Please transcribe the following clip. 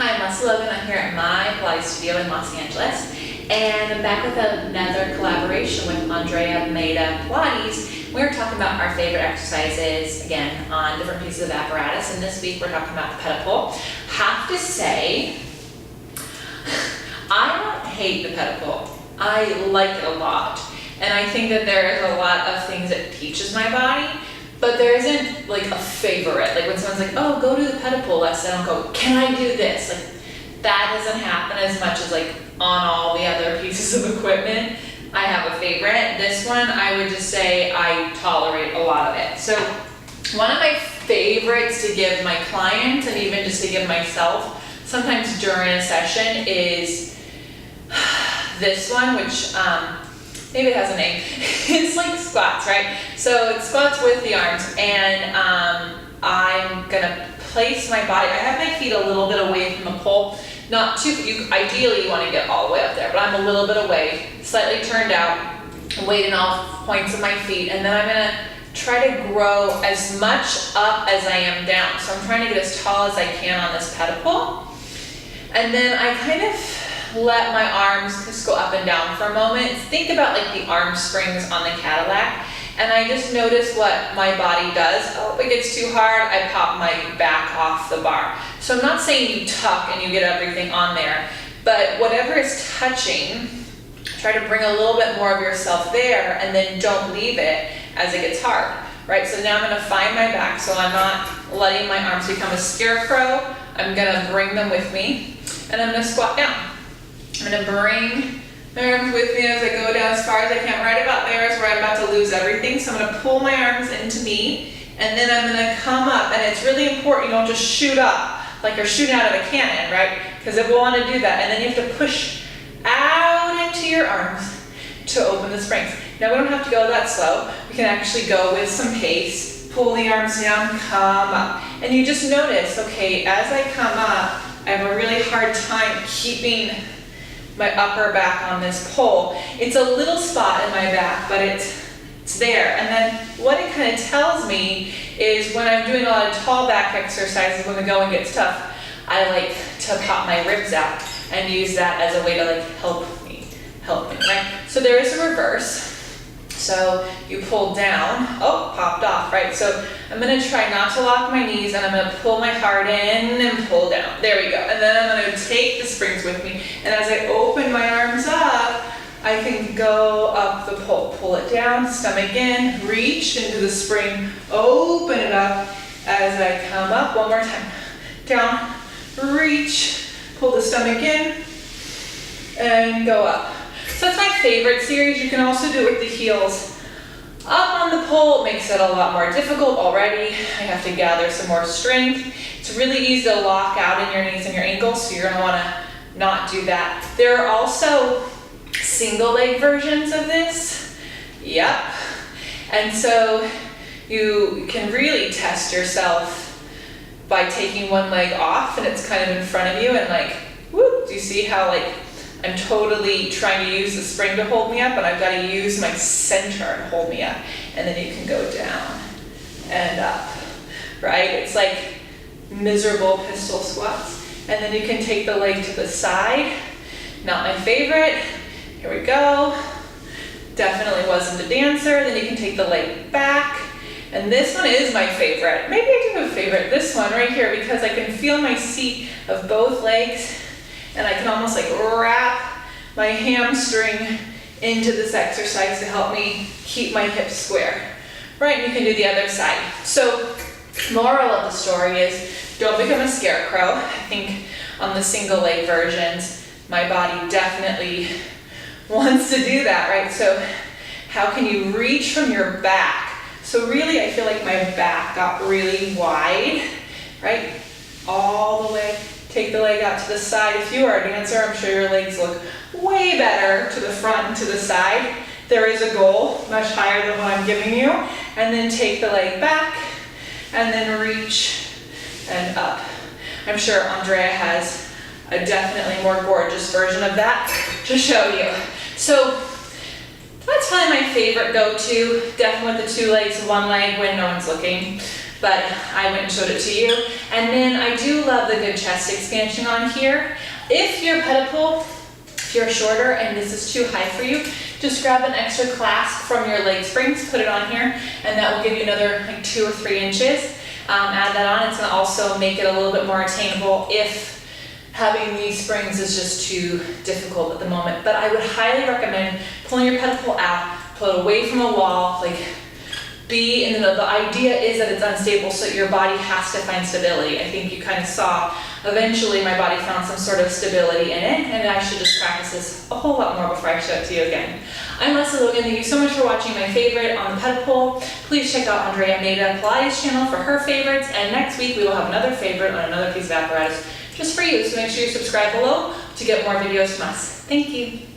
Hi, I'm Lesley Logan. I'm here at my Pilates studio in Los Angeles, and I'm back with another collaboration with Andrea Meda Pilates. We're talking about our favorite exercises, again, on different pieces of apparatus, and this week we're talking about the Ped-O-Pul. Have to say, I don't hate the Ped-O-Pul. I like it a lot, and I think that there is a lot of things it teaches my body. But there isn't like a favorite. Like when someone's like, oh, go do the Ped-O-Pul lesson, I don't go, can I do this? Like that doesn't happen as much as like on all the other pieces of equipment. I have a favorite. This one, I would just say I tolerate a lot of it. So one of my favorites to give my clients and even just to give myself sometimes during a session is this one, which maybe it has a name. It's like squats, right? So it's squats with the arms, and I'm gonna place my body. I have my feet a little bit away from the pole. Not too, ideally you wanna get all the way up there, but I'm a little bit away, slightly turned out, weight in all points of my feet, and then I'm gonna try to grow as much up as I am down. So I'm trying to get as tall as I can on this Ped-O-Pul. And then I kind of let my arms just go up and down for a moment. Think about like the arm springs on the Cadillac, and I just notice what my body does. Oh, if it gets too hard, I pop my back off the bar. So I'm not saying you tuck and you get everything on there, but whatever is touching, try to bring a little bit more of yourself there, and then don't leave it as it gets hard, right? So now I'm gonna find my back, so I'm not letting my arms become a scarecrow. I'm gonna bring them with me, and I'm gonna squat down. I'm gonna bring my arms with me as I go down as far as I can. Right about there is where I'm about to lose everything. So I'm gonna pull my arms into me, and then I'm gonna come up. And it's really important you don't just shoot up like you're shooting out of a cannon, right? Because it will wanna do that. And then you have to push out into your arms to open the springs. Now we don't have to go that slow. We can actually go with some pace. Pull the arms down, come up. And you just notice, okay, as I come up, I have a really hard time keeping my upper back on this pole. It's a little spot in my back, but it's there. And then what it kind of tells me is when I'm doing a lot of tall back exercises, when the going gets tough, I like to pop my ribs out and use that as a way to like help me, right? So there is a reverse. So you pull down, oh, popped off, right? So I'm gonna try not to lock my knees, and I'm gonna pull my heart in and pull down. There we go. And then I'm gonna take the springs with me. And as I open my arms up, I can go up the pole. Pull it down, stomach in, reach into the spring, open it up as I come up. One more time. Down, reach, pull the stomach in, and go up. So that's my favorite series. You can also do it with the heels up on the pole. It makes it a lot more difficult already. I have to gather some more strength. It's really easy to lock out in your knees and your ankles, so you're gonna wanna not do that. There are also single leg versions of this. Yep. And so you can really test yourself by taking one leg off, and it's kind of in front of you, and like, whoop, do you see how like I'm totally trying to use the spring to hold me up, and I've got to use my center to hold me up. And then you can go down and up, right? It's like miserable pistol squats. And then you can take the leg to the side. Not my favorite. Here we go. Definitely wasn't a dancer. Then you can take the leg back. And this one is my favorite. Maybe I do have a favorite. This one right here, because I can feel my seat of both legs, and I can almost like wrap my hamstring into this exercise to help me keep my hips square. Right, and you can do the other side. So, moral of the story is, don't become a scarecrow. I think on the single leg versions, my body definitely wants to do that, right? So, how can you reach from your back? So really, I feel like my back got really wide, right? All the way. Take the leg out to the side. If you are a dancer, I'm sure your legs look way better to the front and to the side. There is a goal, much higher than what I'm giving you. And then take the leg back, and then reach and up. I'm sure Andrea has a definitely more gorgeous version of that to show you. So that's probably my favorite go-to, definitely with the two legs, one leg when no one's looking. but I went and showed it to you. And then I do love the good chest expansion on here. If your Ped-O-Pul, if you're shorter and this is too high for you, just grab an extra clasp from your leg springs, put it on here, and that will give you another like 2 or 3 inches. Add that on. It's going to also make it a little bit more attainable if having these springs is just too difficult at the moment. But I would highly recommend pulling your Ped-O-Pul out, pull it away from a wall, like and the idea is that it's unstable, so your body has to find stability. I think you kind of saw, eventually my body found some sort of stability in it, and I should just practice this a whole lot more before I show it to you again. I'm Lesley Logan. Thank you so much for watching my favorite on the Ped-O-Pul. Please check out Andrea Maida Pilates channel for her favorites, and next week we will have another favorite on another piece of apparatus just for you, so make sure you subscribe below to get more videos from us. Thank you.